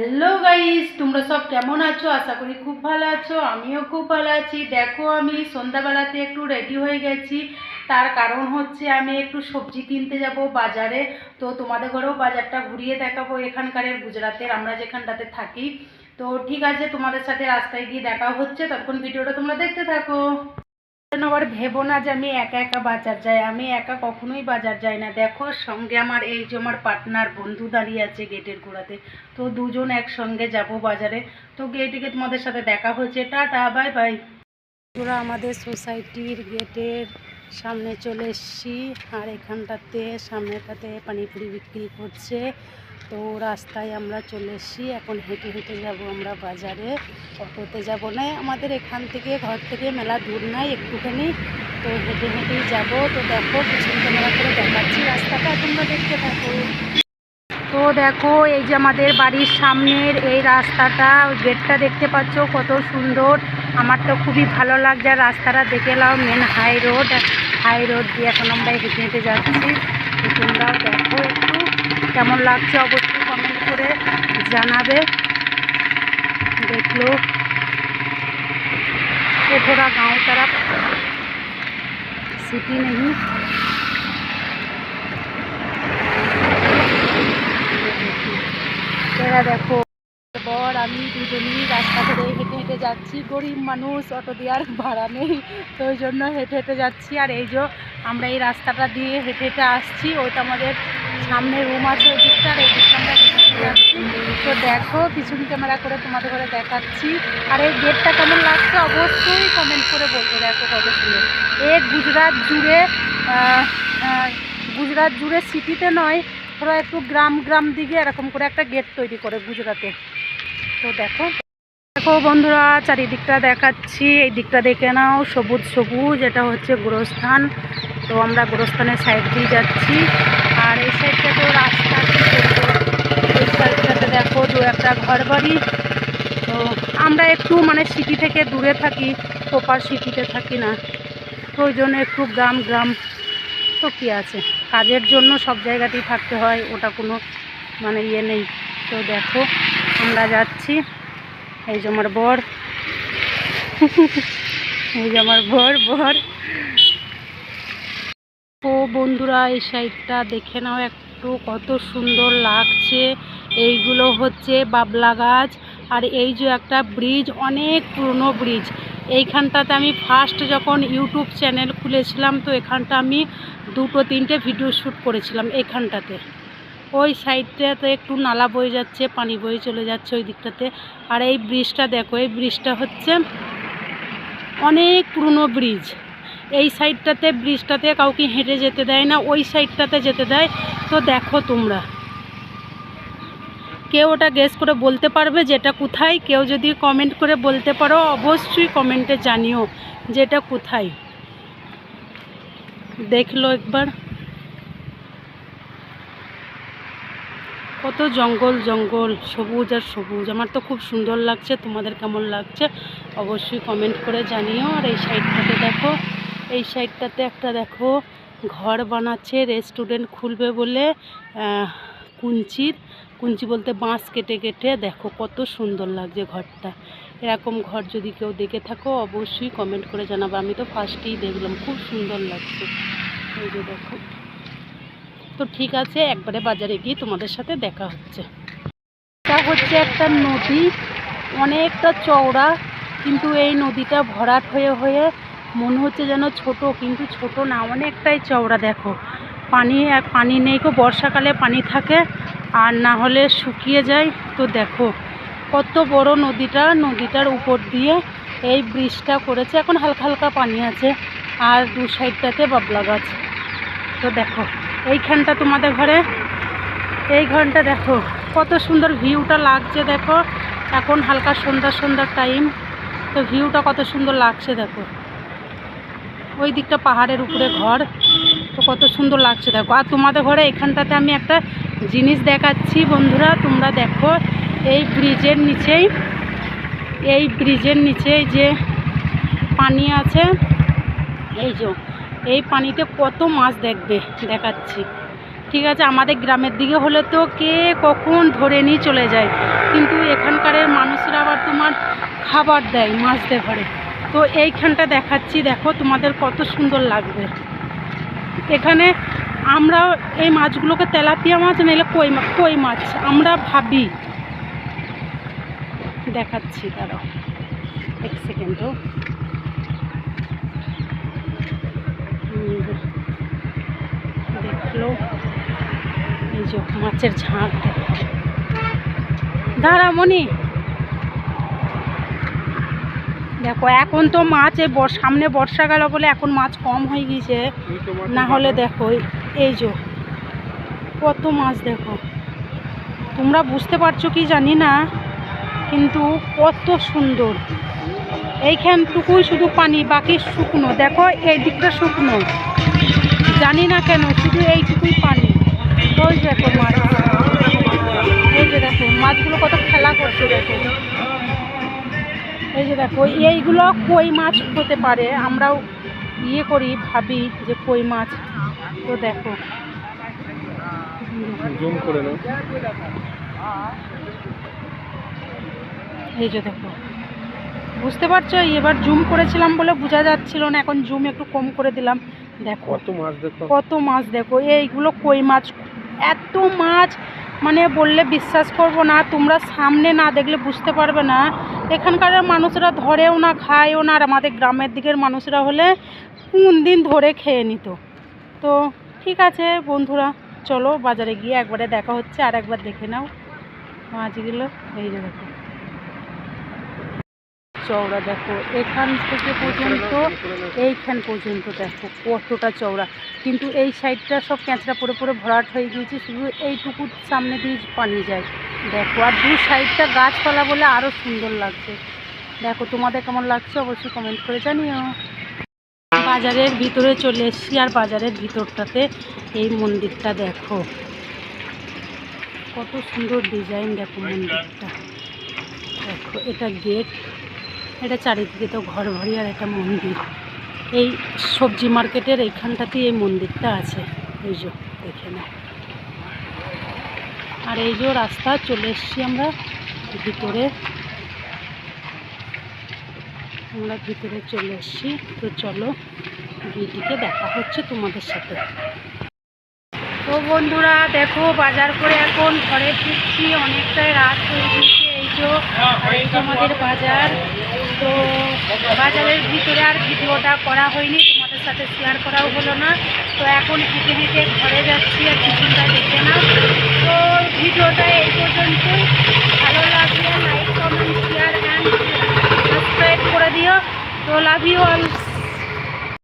Hello guys, তোমরা সব কেমন আছো? আশা করি খুব ভালো আছো। আমিও খুব ভালো আছি। দেখো, আমি সন্ধ্যাবেলাতে একটু রেডি হয়ে গেছি। তার কারণ হচ্ছে আমি একটু সবজি কিনতে যাব বাজারে। তো তোমাদের ঘরেও বাজারটা ঘুরিয়ে দেখাবো, এখানকার গুজরাটের, আমরা যেখানটাতে থাকি। তো ঠিক আছে, তোমাদের সাথে রাস্তায় গিয়ে দেখা হচ্ছে, ততক্ষণ ভিডিওটা তোমরা দেখতে থাকো। আবার ভেবো না যে আমি একা একা বাজার যাই, আমি একা কখনোই বাজার যাই না। দেখো, সঙ্গে আমার এই যে আমার পার্টনার বন্ধু দাঁড়িয়ে আছে গেটের গোড়াতে। তো দুজন একসঙ্গে যাব বাজারে। তো গেটে তোমাদের সাথে দেখা হচ্ছে। Tata, bye bye. ওরা আমাদের সোসাইটির গেটের সামনে চলে এসেছি। আর এখানটাতে সামনেটাতে পানিপুরি বিক্রি করছে। তো রাস্তায় আমরা চলে এসেছি। এখন হেঁটে হেঁটে যাব আমরা বাজারে, অটোতে যাব না। আমাদের এখান থেকে ঘর থেকে মেলা দূর নাই, একটুখানি। তো হেঁটে হেঁটেই যাব। তো দেখো, পিছন ক্যামেরা করে দেখাচ্ছি রাস্তাটা, তোমরা দেখতে থাকো। তো দেখো, এই যে আমাদের বাড়ির সামনের এই রাস্তাটা, গেটটা দেখতে পাচ্ছ কত সুন্দর। আমার তো খুবই ভালো লাগছে। আর রাস্তাটা দেখে নাও, মেন হাই রোড দিয়ে এখন আমরা হেঁটে হেঁটে যাচ্ছি। তোমরাও দেখো একটু কেমন লাগছে, অবশ্যই কমেন্ট করে জানাবে। দেখলো ये थोड़ा गांव तरफ सिटी नहीं। এরা দেখো, বর আমি দুজনেই রাস্তা ধরে হেঁটে হেঁটে যাচ্ছি। গরিব মানুষ, অটো দেওয়ার ভাড়া নেই, তো ওই জন্য হেঁটে হেঁটে যাচ্ছি। আর এই যে আমরা এই রাস্তাটা দিয়ে হেঁটে হেঁটে আসছি। ওইটা আমাদের সামনে রুম আছে, ওই দিকটা। আর এই দিকটা আমরা হেঁটে হেঁটে যাচ্ছি। তো দেখো, পিছন ক্যামেরা করে তোমাদের ঘরে দেখাচ্ছি। আর এই গেটটা কেমন লাগছে অবশ্যই কমেন্ট করে বলবো। দেখো কত সুন্দর। গুজরাট জুড়ে সিটিতে নয়, ওরা একটু গ্রাম দিকে এরকম করে একটা গেট তৈরি করে গুজরাটে। তো দেখো দেখো বন্ধুরা, চারিদিকটা দেখাচ্ছি। এই দিকটা দেখে নাও, সবুজ সবুজ। এটা হচ্ছে গোরস্থান। তো আমরা গোরস্থানের সাইড দিয়ে যাচ্ছি। আর এই সাইডটাতেও রাস্তা, এই সাইডটাতে দেখো দু একটা ঘর বাড়ি। তো আমরা একটু সিটি থেকে দূরে থাকি, প্রপার সিটিতে থাকি না। তো ওই জন্য একটু গ্রাম। তো কী আছে, কাজের জন্য সব জায়গাতেই থাকতে হয়, ওটা কোনো ইয়ে নেই। তো দেখো, আমরা যাচ্ছি। এই যে আমার বর এই যে আমার বর। ও বন্ধুরা, এই সাইডটা দেখে নাও একটু, কত সুন্দর লাগছে। এইগুলো হচ্ছে বাবলা গাছ। আর এই যে একটা ব্রিজ, অনেক পুরনো ব্রিজ। এইখানটাতে আমি ফার্স্ট যখন ইউটিউব চ্যানেল খুলেছিলাম, তো এখানটা আমি 2-3টে ভিডিও শ্যুট করেছিলাম এখানটাতে। ওই সাইডটাতে একটু নালা বয়ে যাচ্ছে, পানি বয়ে চলে যাচ্ছে ওই দিকটাতে। আর এই ব্রিজটা দেখো, এই ব্রিজটা হচ্ছে অনেক পুরনো ব্রিজ। এই সাইডটাতে, ব্রিজটাতে কাউকে হেঁটে যেতে দেয় না, ওই সাইডটাতে যেতে দেয়। তো দেখো, তোমরা কেউ ওটা গেস করে বলতে পারবে যেটা কোথায়? কেউ যদি কমেন্ট করে বলতে পারো, অবশ্যই কমেন্টে জানিও যেটা কোথায়। দেখলো একবার, কত জঙ্গল, সবুজ আর সবুজ। আমার তো খুব সুন্দর লাগছে। তোমাদের কেমন লাগছে অবশ্যই কমেন্ট করে জানিও। আর এই সাইডটাতে দেখো, এই সাইডটাতে একটা দেখো ঘর বানাচ্ছে, রেস্টুরেন্ট খুলবে বলে। কুঞ্চি বলতে বাঁশ কেটে দেখো কত সুন্দর লাগছে ঘরটা। এরকম ঘর যদি কেউ দেখে থাকো, অবশ্যই কমেন্ট করে জানাবো। আমি তো ফার্স্টেই দেখলাম, খুব সুন্দর লাগছে। এই যে দেখো। তো ঠিক আছে, একবারে বাজারে গিয়ে তোমাদের সাথে দেখা হচ্ছে। এটা হচ্ছে একটা নদী, অনেকটা চওড়া, কিন্তু এই নদীটা ভরাট হয়ে মনে হচ্ছে যেন ছোট, কিন্তু ছোট না, অনেকটাই চওড়া। দেখো, পানি নেই গো, বর্ষাকালে পানি থাকে, আর না হলে শুকিয়ে যায়। তো দেখো কত বড় নদীটার উপর দিয়ে এই ব্রিজটা করেছে। এখন হালকা হালকা পানি আছে, আর দু সাইডটাতে বাবলা গাছ। তো দেখো, এইখানটা তোমাদের ঘরে, এই ঘরটা দেখো কত সুন্দর ভিউটা লাগছে। দেখো, এখন হালকা সন্ধ্যার টাইম, তো ভিউটা কত সুন্দর লাগছে। দেখো, ওই দিকটা পাহাড়ের উপরে ঘর, তো কত সুন্দর লাগছে। দেখো, আর তোমাদের ঘরে এখানটাতে আমি একটা জিনিস দেখাচ্ছি বন্ধুরা, তোমরা দেখো। এই ব্রিজের নিচেই যে পানি আছে, এই পানিতে কত মাছ দেখাচ্ছি। ঠিক আছে, আমাদের গ্রামের দিকে হলে তো কে কখন ধরে নিয়ে চলে যায়, কিন্তু এখানকার মানুষরা আবার তোমার খাবার দেয় মাছদের ঘরে। তো এইখানটা দেখাচ্ছি, দেখো তোমাদের কত সুন্দর লাগবে। এখানে আমরা এই মাছগুলোকে তেলাপিয়া মাছ নাহলে কই মাছ আমরা ভাবি। দেখাচ্ছি, দাঁড়াও এক সেকেন্ডও। দেখলো এই যে মাছের ঝাঁক, দাঁড়া মনি। দেখো এখন তো মাছ সামনে বর্ষাকাল বলে এখন মাছ কম হয়ে গিয়েছে, না হলে দেখো এই যে কত মাছ। দেখো তোমরা বুঝতে পারছো কি জানি না, কিন্তু কত সুন্দর। এইখানটুকুই শুধু পানি, বাকি শুকনো। দেখো এই দিকটা শুকনো, জানি না কেন শুধু এইটুকুই পানি। ওই দেখো মাছ, এই যে দেখো মাছগুলো কত খেলা করছে। দেখো এই যে দেখো এইগুলো কই মাছ হতে পারে, আমরাও করি ভাবি যে কই মাছ। তো দেখো জুম করে নাও, এই যে দেখো বুঝতে পারছো, এবার জুম করেছিলাম বলে বোঝা যাচ্ছিল না, এখন জুম একটু কম করে দিলাম। দেখো কত মাছ, দেখো কত মাছ। দেখো এইগুলো কই মাছ, এত মাছ মানে বললে বিশ্বাস করবো না, তোমরা সামনে না দেখলে বুঝতে পারবে না। এখানকার মানুষরা ধরেও না, খায়ও না, আর আমাদের গ্রামের দিকের মানুষরা হলে কোন দিন ধরে খেয়ে নিত। তো ঠিক আছে বন্ধুরা, চলো বাজারে গিয়ে একবারে দেখা হচ্ছে, আর একবার দেখে নাও মাছগুলো। এই যে দেখো চওড়া, দেখো এখান থেকে পর্যন্ত এইখান পর্যন্ত দেখো কতটা চওড়া, কিন্তু এই সাইডটা সব ক্যাঁচড়া পড়ে পড়ে ভরাট হয়ে গিয়েছে, শুধু এইটুকু সামনে দিয়ে পানি যায়। দেখো আর দু সাইডটা গাছপালা বলে আরও সুন্দর লাগছে। দেখো তোমাদের কেমন লাগছে অবশ্যই কমেন্ট করে জানিও। বাজারের ভিতরে চলে এসেছি, আর বাজারের ভিতরটাতে এই মন্দিরটা দেখো কত সুন্দর ডিজাইন। দেখো মন্দিরটা, দেখো এটা গেট, এটা চারিদিকে তো ঘর ভরি, আর এটা মন্দির। এই সবজি মার্কেটের এইখানটাতেই এই মন্দিরটা আছে, এই যে দেখে না। আর এই যে রাস্তা চলে এসেছি আমরা ভিতরে, চলে এসেছি। তো চলো গিয়েটিকে দেখা হচ্ছে তোমাদের সাথে। তো বন্ধুরা দেখো বাজার করে এখন ঘরে ফিরছি, অনেকটাই রাত হয়ে গেছে। এই যে আর এই যে আমাদের বাজার। তো বাজারের ভিতরে আর ভিডিওটা করা হয়নি, তোমাদের সাথে শেয়ার করাও হলো না। তো এখন হেঁটে হেঁটে ঘরে যাচ্ছি, আর পিছনটা দেখে না। তো ভিডিওটা এই পর্যন্তই, ভালো লাগলে like comment share and subscribe করে দিও। তো লাভ ইউ অল।